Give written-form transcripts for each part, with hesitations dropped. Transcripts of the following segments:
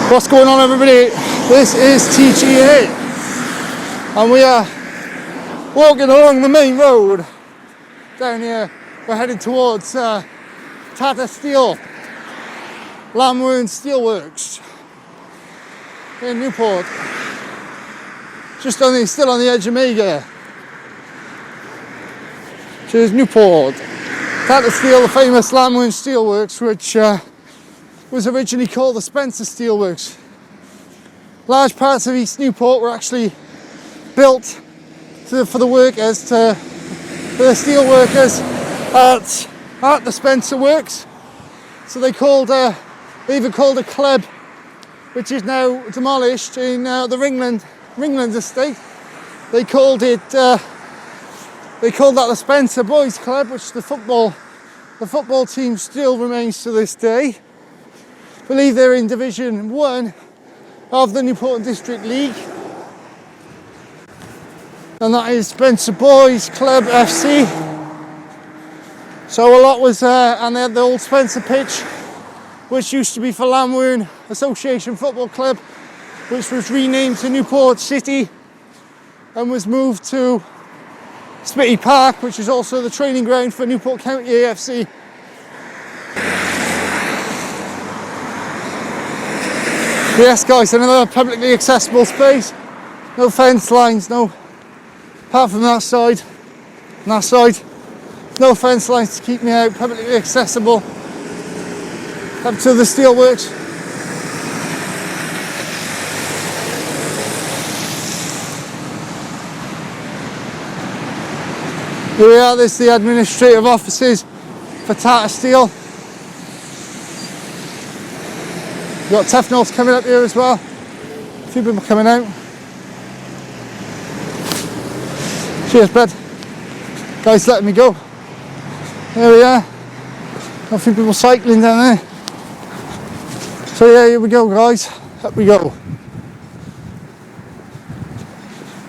What's going on, everybody? This is TGA and we are walking along the main road down here. We're heading towards Tata Steel, Llanwern Steelworks in Newport. Just still on the edge of Mega. Cheers, Newport. Tata Steel, the famous Llanwern Steelworks, which was originally called the Spencer Steelworks. Large parts of East Newport were actually built for the workers, for the steel workers at the Spencer Works. So they even called a club, which is now demolished, in the Ringland estate. They called that the Spencer Boys Club, which the football team still remains to this day. I believe they're in Division 1 of the Newport District League. And that is Spencer Boys Club FC. So a lot was, and they had the old Spencer pitch, which used to be for Llanwern Association Football Club, which was renamed to Newport City and was moved to Smitty Park, which is also the training ground for Newport County AFC. Yes guys, another publicly accessible space. No fence lines, apart from that side and that side. No fence lines to keep me out, publicly accessible. Up to the steelworks. Here we are, this is the administrative offices for Tata Steel. We've got Tefnol's coming up here as well. A few people coming out. Cheers, bud. Guys letting me go. There we are. Got a few people cycling down there. So yeah, here we go guys. Up we go.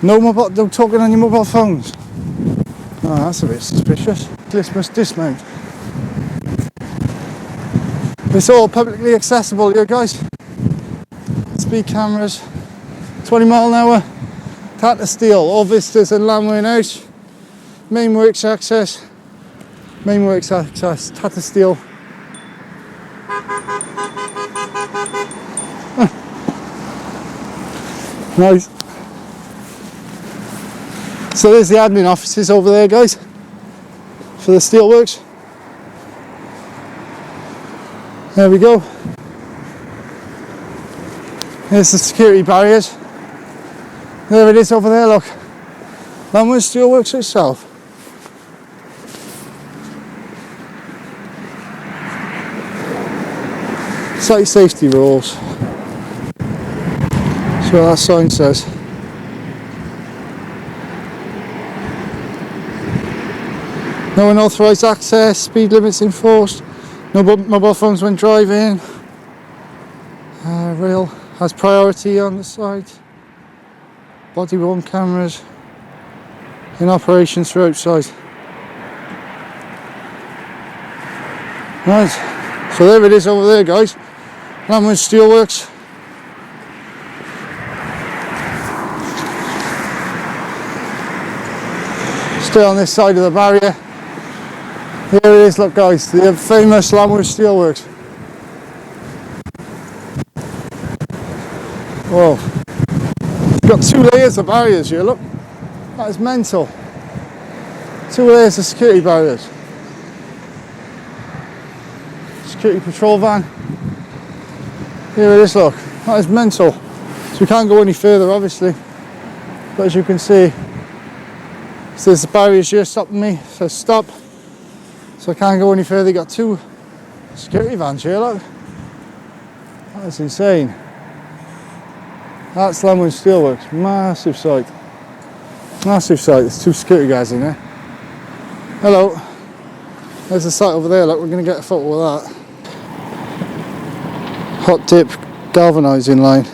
No talking on your mobile phones. Oh, that's a bit suspicious. This must dismount. It's all publicly accessible here guys. Speed cameras, 20 mile an hour, Tata Steel, all visitors in Llanwern House, main works access, Tata Steel. Nice. So there's the admin offices over there guys, for the steelworks. There we go. There's the security barriers. There it is over there, look. Llanwern Steelworks itself. Site safety rules. That's what that sign says. No unauthorised access, speed limits enforced. No mobile phones when driving. Rail has priority on the side. Body worn cameras in operation throughout site. Right, so there it is over there guys. Llanwern Steelworks. Stay on this side of the barrier. Here it is, look guys, the famous Llanwern Steelworks. Whoa. You've got 2 layers of barriers here, look. That is mental. 2 layers of security barriers. Security patrol van. Here it is, look. That is mental. So we can't go any further obviously. But as you can see, so there's the barriers here stopping me, so stop. So I can't go any further. Got 2 security vans here, look. That's insane. That's Llanwern Steelworks, massive site. Massive site, there's 2 security guys in there. Hello. There's the site over there, look, we're going to get a photo of that. Hot dip galvanising line.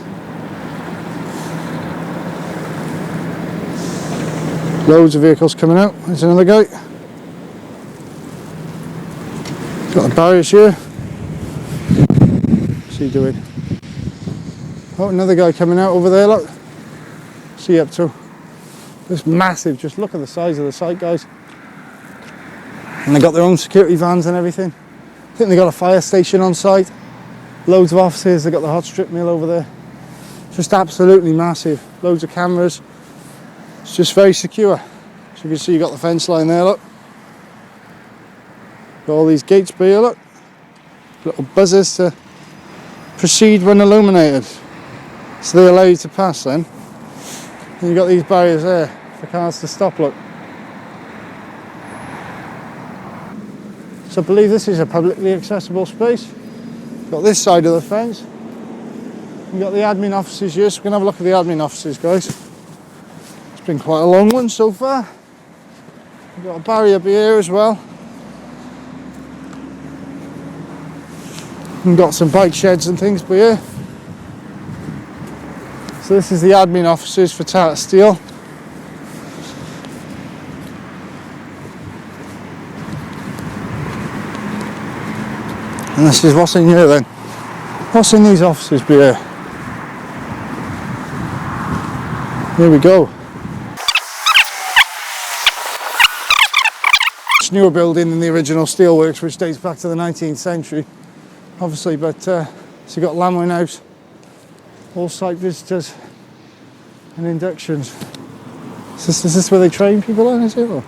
Loads of vehicles coming out, there's another guy. Got the barriers here. What's he doing? Oh, another guy coming out over there, look. What's he up to? It's massive, just look at the size of the site, guys. And they got their own security vans and everything. I think they got a fire station on site. Loads of offices, they got the hot strip mill over there. Just absolutely massive. Loads of cameras. It's just very secure. So you can see you got the fence line there, look. Got all these gates by here, look. Little buzzers to proceed when illuminated. So they allow you to pass then. And you've got these barriers there for cars to stop, look. So I believe this is a publicly accessible space. Got this side of the fence. We've got the admin offices here, so we can have a look at the admin offices, guys. It's been quite a long one so far. We've got a barrier up here as well. We've got some bike sheds and things by here. So this is the admin offices for Tata Steel. And this is what's in here then. What's in these offices by here? Here we go. It's a newer building than the original steelworks, which dates back to the 19th century, obviously, but so you've got Llanwern House, all site visitors and inductions. Is this where they train people on, is it? Or,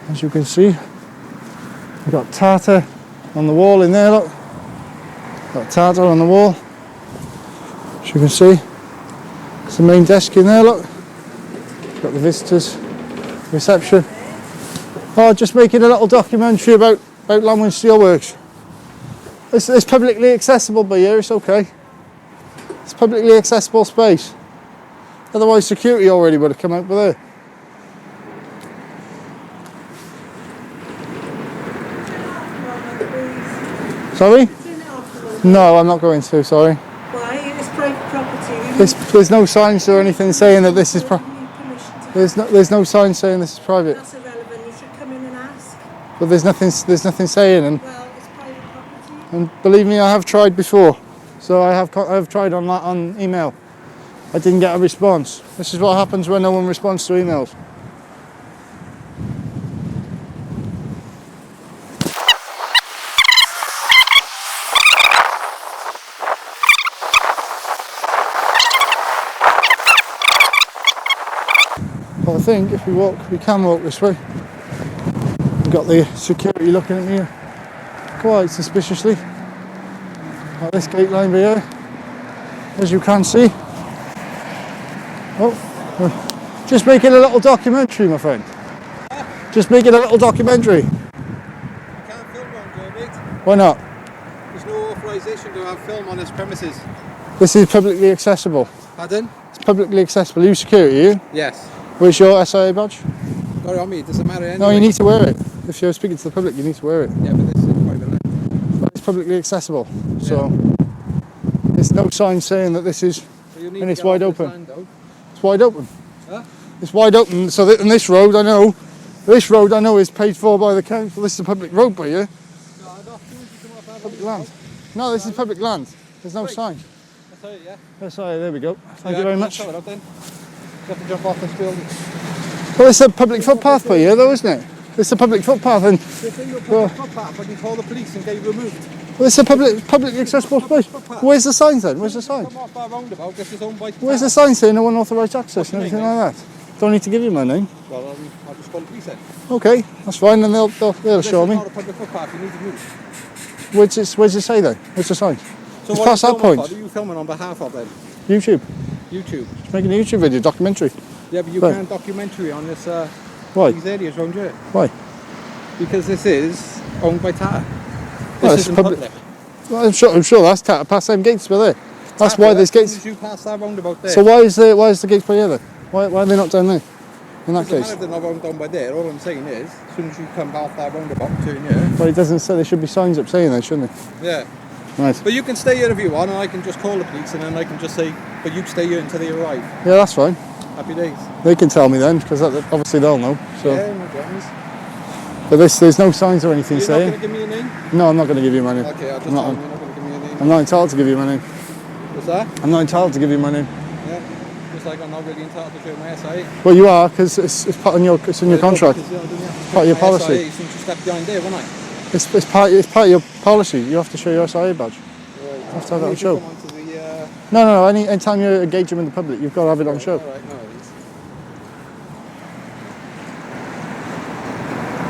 as you can see, we've got Tata on the wall in there, look. Got Tata on the wall, as you can see. It's the main desk in there, look. Got the visitors reception. Oh, just making a little documentary about Llanwern Steelworks. It's publicly accessible by here, it's okay. It's publicly accessible space. Otherwise security already would have come out by there. Sorry? No, I'm not going to, sorry. Why? It's private property. There's no signs or anything saying that this is there's no sign saying this is private. That's irrelevant. You should come in and ask. But there's nothing saying, and Well, it's private property. and believe me, I have tried before. So I have tried on email. I didn't get a response. This is what happens when no one responds to emails. Well, I think if we can walk this way. We've got the security looking at me quite suspiciously. At this gate line by here, as you can see. Oh, just making a little documentary, my friend. Just making a little documentary. You can't film on there, mate. Why not? There's no authorisation to have film on this premises. This is publicly accessible. Pardon? It's publicly accessible. Are you security, are you? Yes. Where's your SIA badge? Got it on me, it doesn't matter anyway. No, you need to wear it. If you're speaking to the public, you need to wear it. Yeah, but this is private land. But it's publicly accessible. So there's no sign saying that this is, So you need and to it's get wide off this open. land, though. It's wide open. Huh? It's wide open. So that, and this road I know is paid for by the council. This is a public road by here. No, I don't think you come off that Public road. land. No, this is public land. There's no Right. sign. That's it, yeah. SIA, there we go. Thank you very much. Sort it out then. You have to jump off this building. Well, it's a public footpath by here though, isn't it? It's a public footpath, and If they look Well- at the footpath, I can call the police and get you removed. well, it's a publicly accessible space. Where's the signs then? Where's the sign? Come off that roundabout, this is owned by Where's the Tata. sign saying no one authorised access What's and your everything name, like that? Don't need to give you my name. Well, I'll just call the police then. Okay, that's fine, and they'll This show is me. not a public footpath, you need to move. Where's it say then? Where's the sign? So It's what past are you that filming point. for? Who are you filming on behalf of then? YouTube. YouTube. Just making a YouTube video, documentary. Yeah, but you Right. can't documentary on this Why? these areas around here. Why? Because this is owned by Tata. This Well, it's isn't public- public. Well, I'm sure that's Tata past them gates by there. That's Tata, why there's as soon gates. as you pass that roundabout there. So why is the gates by here then? Why are they not down there? In that Doesn't case. matter if they're not down by there. All I'm saying is, as soon as you come off that roundabout, turn here. But it doesn't say, there should be signs up saying that, shouldn't Yeah. it? Right. But you can stay here if you want, and I can just call the police, and then I can just say, but you stay here until they arrive. Yeah, that's fine. Happy days. They can tell me then, because obviously they'll know. So, Yeah, no dramas. but there's no signs or anything You're not going saying. to give me a name? No, I'm not going to give you my name. Okay, I'll just I'm tell not, you you're not going to give me a name. I'm not entitled to give you my name. What's that? I'm not entitled to give you my name. Yeah. Just like I'm not really entitled to show my SIA. Well, you are, because it's part in your contract. It's Part of your policy. SIA since you stepped behind there, wasn't I? It's part of your policy. You have to show your SIA badge. You have to have it on show. No. Anytime you engage them in the public, you've got to have it on show. All right, no worries.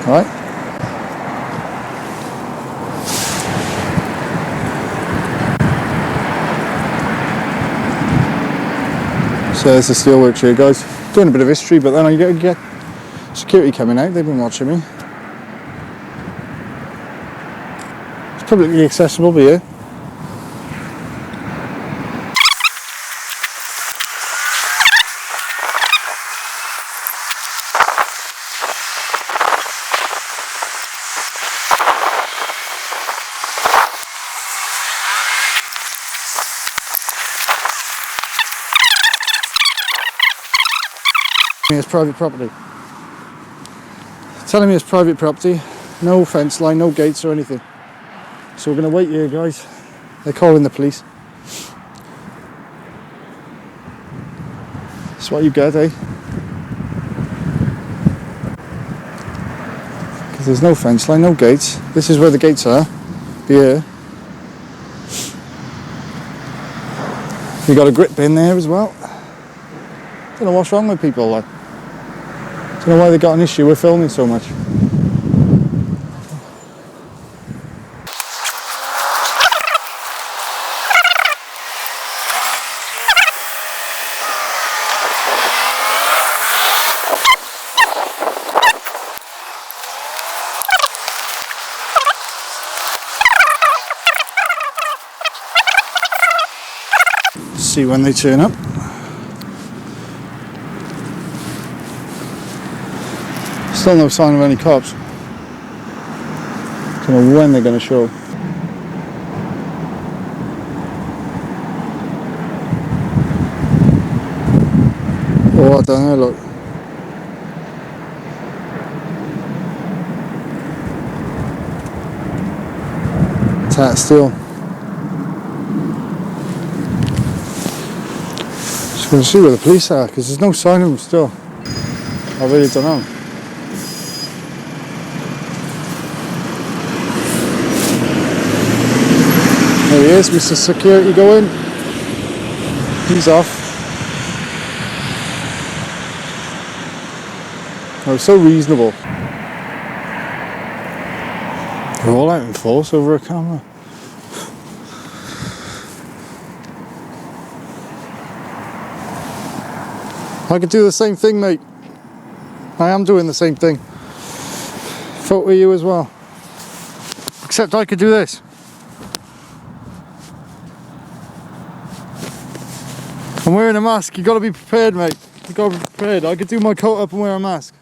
All right. So there's the steelworks here, guys. Doing a bit of history, but then I get security coming out. They've been watching me. It's publicly accessible, but yeah. It's private property. Telling me it's private property, no fence line, no gates or anything. So we're going to wait here, guys. They're calling the police. That's what you get, eh? Because there's no fence line, no gates. This is where the gates are. Be here. You got a grit bin there as well. Don't know what's wrong with people, like. Don't know why they got an issue with filming so much. See when they turn up. Still no sign of any cops. Don't know when they're going to show. Oh, I don't know, look. Tata Steel. Just going to see where the police are, because there's no sign of them still. I really don't know. There he is, Mr. Security, go in. He's off. Oh, so reasonable. They're all out in force over a camera. I could do the same thing, mate. I am doing the same thing. Photo you as well. Except I could do this. I'm wearing a mask, you gotta be prepared, mate. You gotta be prepared. I could do my coat up and wear a mask.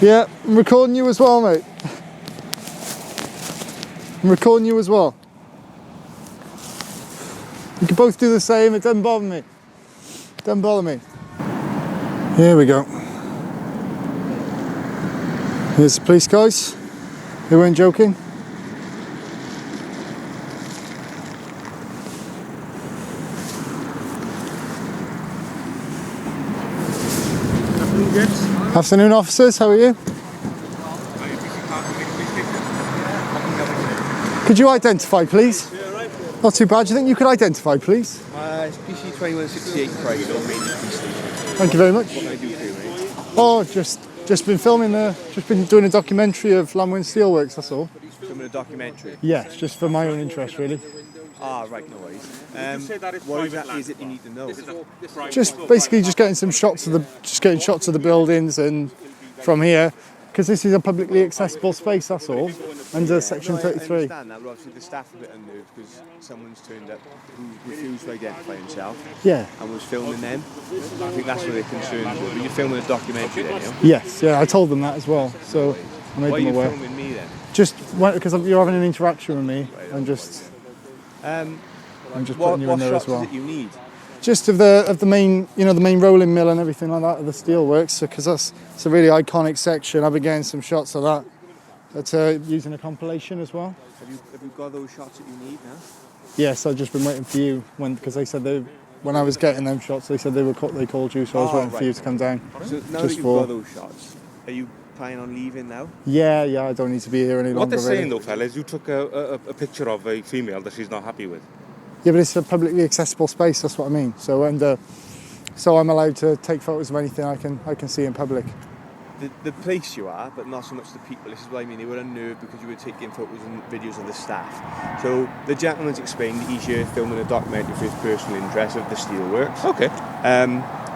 Yeah, I'm recording you as well, mate. I'm recording you as well. You can both do the same, it doesn't bother me. Doesn't bother me. Here we go. Here's the police guys. They weren't joking. Afternoon, officers. How are you? Could you identify, please? Not too bad. Do you think you could identify, please? It's PC 2168 Craig. Thank you very much. What can I do for you, mate? Oh, just been filming just been doing a documentary of Llanwern Steelworks. That's all. Filming a documentary. Yes, just for my own interest, really. Ah, right, no worries. What exactly is it you need to know? Just basically just getting some shots of the buildings and from here, because this is a publicly accessible space. That's all. Under Section 33. I understand that, but obviously the staff are a bit unnerved because someone's turned up who refused to identify himself. Yeah. And was filming them. I think that's where their concerns were. But you're filming a documentary then, you know? Yes. Yeah, I told them that as well. So I made Why are them you aware. filming me then? Just because you're having an interaction with me, and just. What putting you in there shots as well. is it you need? Just of the main, the main rolling mill and everything like that of the steelworks, because it's a really iconic section. I've been getting some shots of that. That's using a compilation as well. Have you got those shots that you need now? Yes, I've just been waiting for you because they said when I was getting them shots, they said they called you, so I was waiting for you to come down. So now that you've got those shots, are you planning on leaving now? Yeah, I don't need to be here any longer. What they're saying really. though, fellas, you took a picture of a female that she's not happy with. Yeah, but it's a publicly accessible space. That's what I mean. So so I'm allowed to take photos of anything I can see in public. The place you are, but not so much the people. This is what I mean. They were unnerved because you were taking photos and videos of the staff. So the gentleman's explained that he's here filming a documentary for his personal interest of the steelworks. Okay.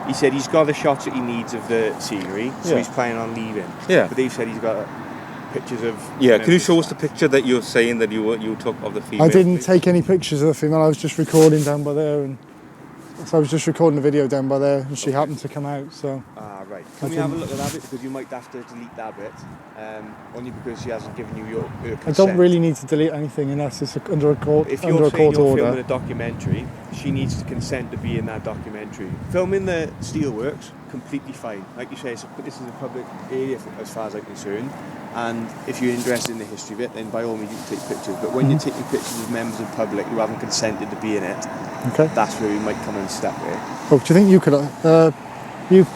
He said he's got the shots that he needs of the scenery, so he's planning on leaving. Yeah. But they've said he's got pictures of... Yeah, can you show us the picture that you're saying that you took of the female? I didn't please? take any pictures of the female. I was just recording down by there, and so I was just recording the video down by there, and she happened to come out. So. Right. Can we have a look at that bit, because you might have to delete that bit, only because she hasn't given you her consent. I don't really need to delete anything unless it's under a court If under you're a saying court you're order. filming a documentary, she needs to consent to be in that documentary. Filming the steelworks, completely fine. Like you say, this is a public area as far as I'm concerned, and if you're interested in the history of it, then by all means you can take pictures. But when you're taking pictures of members of the public who haven't consented to be in it, Okay. that's where you might come unstuck there. Oh, do you think you could? You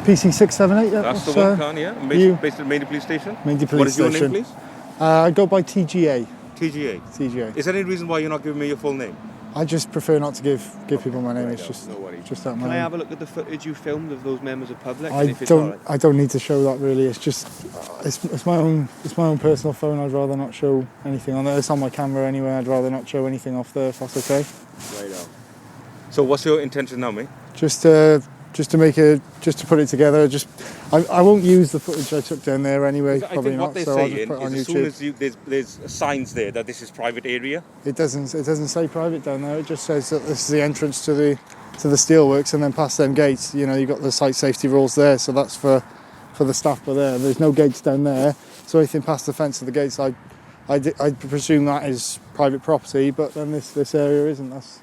PC 678? Yeah, That's the one, Khan, yeah? Based at Main Police Station? Main Police What is your Station. name, please? I go by TGA. TGA. TGA. Is there any reason why you're not giving me your full name? I just prefer not to give people my name. It's just No worries. just that. Can I have a look at the footage you filmed of those members of public? And if it's all right? I don't need to show that really. It's just it's my own personal phone. I'd rather not show anything on there. It's on my camera anyway. I'd rather not show anything off there if that's okay. Right on. So what's your intention now, mate? Just to put it together. I won't use the footage I took down there anyway. I Probably think not. what they're So I'll saying just put it on is as YouTube. soon as there's signs there that this is private area. It doesn't say private down there. It just says that this is the entrance to the steelworks, and then past them gates, you've got the site safety rules there. So that's for the staff by there. There's no gates down there. So anything past the fence of the gates, I presume that is private property. But then this area isn't. That's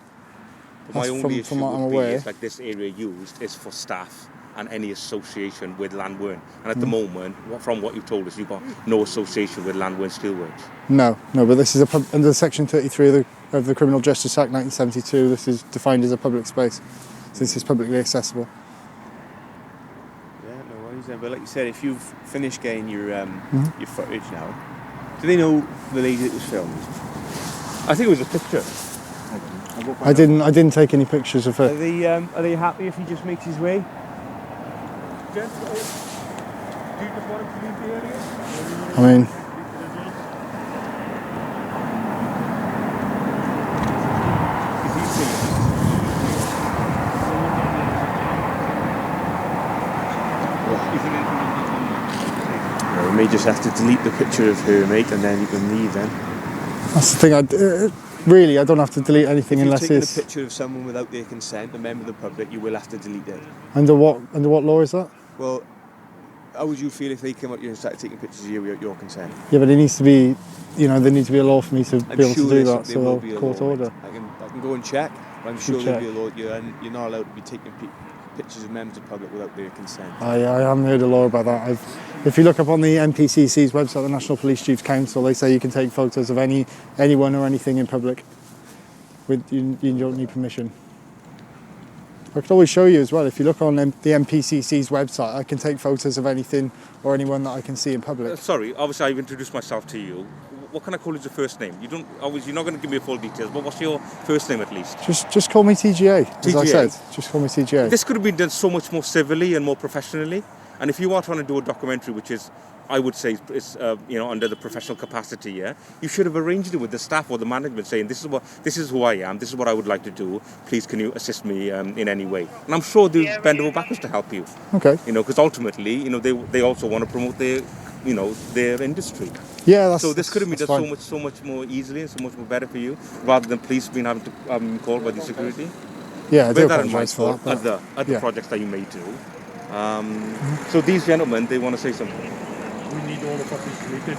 My only from issue what I'm would be aware. is like this area used is for staff and any association with Llanwern. And at the moment, from what you've told us, you've got no association with Llanwern Steelworks. No, but this is under Section 33 of the Criminal Justice Act 1972. This is defined as a public space, since it's publicly accessible. Yeah, no worries then. But like you said, if you've finished getting your footage now, do they know the lady that was filmed? I think it was a picture. I didn't take any pictures of Are her. they happy if he just makes his way? Gents, do you just want him to leave the area? I mean, We may just have to delete the picture of her, mate, and then you can leave then. that's the thing. Really, I don't have to delete anything If you've unless taken it's a picture of someone without their consent, a member of the public, you will have to delete it. under what law is that? Well, how would you feel if they came up here and started taking pictures of you without your consent? Yeah, but it needs to be, there needs to be a law for me to I'm be able sure to do there that. will So be a court law, order. mate. I can go and check, but I'm sure You there'll be a law. You're not allowed to be taking pictures of members of the public without their consent. I haven't heard a law about that. If you look up on the NPCC's website, the National Police Chiefs Council, they say you can take photos of anyone or anything in public. You don't need permission. I could always show you as well. If you look on the NPCC's website, I can take photos of anything or anyone that I can see in public. Sorry, obviously I've introduced myself to you. What can I call as your first name? You're not going to give me full details, but what's your first name at least? Just call me TGA, as I TGA? said. Just call me TGA. This could have been done so much more civilly and more professionally. And if you are trying to do a documentary, which is, I would say, is under the professional capacity, yeah, you should have arranged it with the staff or the management, saying, this is who I am, this is what I would like to do. Please, can you assist me in any way? And I'm sure they'll bend over backwards to help you. Okay. Because ultimately, they also want to promote their industry. Yeah, So this could have been that's done fine. so much more easily and so much more better for you, rather than police being having to be called by the security. Yeah, I do Bear that in mind apologise for for that. other yeah. projects that you may do. So these gentlemen, they want to say something. we need all the footage deleted.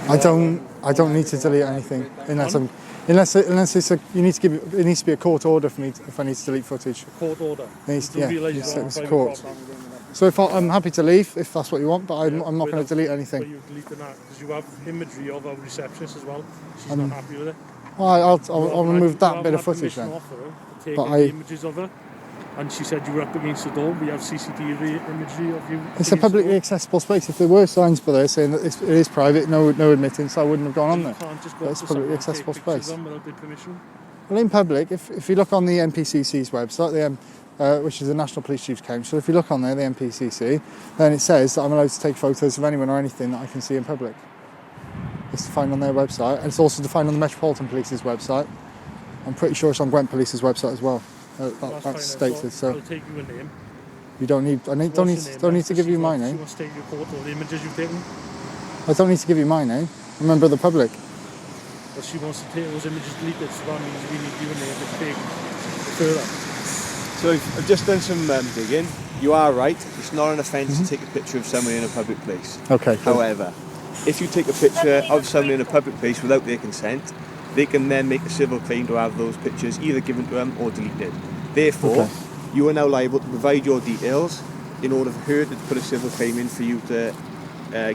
I don't need to delete anything unless it's you need to give it needs to be a court order for me if I need to delete footage. Court order. It's, You yeah, realise it's, you're on it's private court. property. So if I'm happy to leave if that's what you want, but I'm not going to delete But anything. you're deleting that because you have imagery of our receptionist as well. She's not happy with it. Well, I'll remove that bit of footage then. Take But the images of her. And she said you were up against the door. We have CCTV imagery of you. It's a publicly accessible space. If there were signs by there saying that it is private, no admittance, I wouldn't have gone on there. You can't just But go it's up a to publicly someone and accessible take pictures space. of them without their permission. Well, in public, if you look on the NPCC's website, which is the National Police Chiefs Council, if you look on there, the NPCC, then it says that I'm allowed to take photos of anyone or anything that I can see in public. It's defined on their website, and it's also defined on the Metropolitan Police's website. I'm pretty sure it's on Gwent Police's website as well. That's stated. So I'll take you a name. you don't need. Don't need to give you my She name. wants to take your photo of the images you've taken. I don't need to give you my name. I'm a member of the public. But she wants to take those images deleted, so that means we need you a name to take further. So I've just done some digging. You are right. It's not an offence to take a picture of someone in a public place. Okay. Cool. However, if you take a picture of someone in a public place without their consent, they can then make a civil claim to have those pictures either given to them or deleted. Therefore, you are now liable to provide your details in order for her to put a civil claim in for you to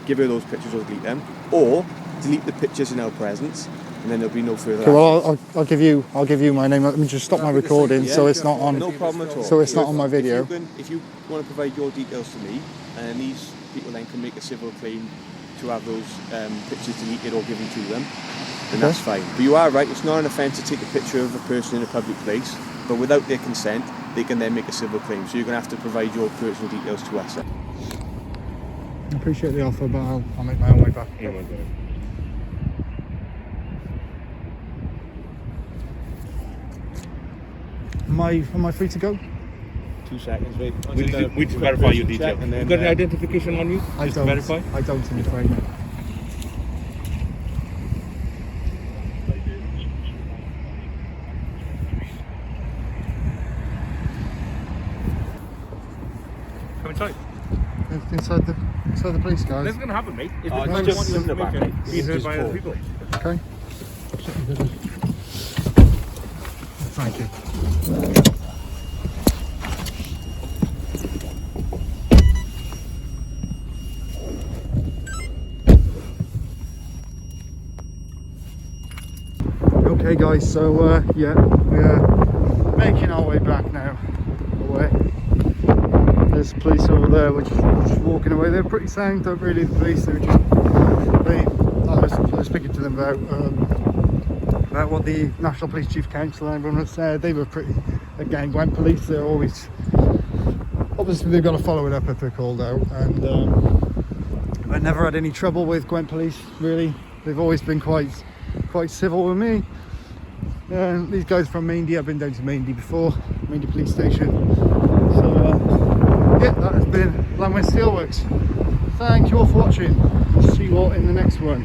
give her those pictures or delete them, or delete the pictures in our presence, and then there'll be no further Okay, well, I'll give you my name. Let me just stop my recording, so it's not on. No problem at all. So it's not on my video. If you want to provide your details to me, and these people then can make a civil claim to have those pictures deleted or given to them, then that's fine. But you are right, it's not an offence to take a picture of a person in a public place, but without their consent, they can then make a civil claim. So you're going to have to provide your personal details to us. I appreciate the offer, but I'll make my own way back. Am I free to go? 2 seconds, wait. We just verify your details. And then, You got an identification on you? I Just to don't. verify? I don't, I'm afraid. No. Come inside. Inside the police, guys. That's going to happen, mate. If Oh, the it's client just wants in the back, information, mate. be heard It's by just other people. Okay. Thank you. Okay, guys. So yeah, we're making our way back now. Away. There's police over there, which is just walking away. They're pretty sound, don't really. The police. They're just. I was speaking to them about what the National Police Chief Council and everyone had said. They were pretty, again, Gwent Police, they're always, obviously they've got to follow it up if they're called out, and I've never had any trouble with Gwent Police, really. They've always been quite civil with me. These guys from Maindy, I've been down to Maindy before, Maindy Police Station. So yeah, that has been Llanwern Steelworks. Thank you all for watching. See you all in the next one.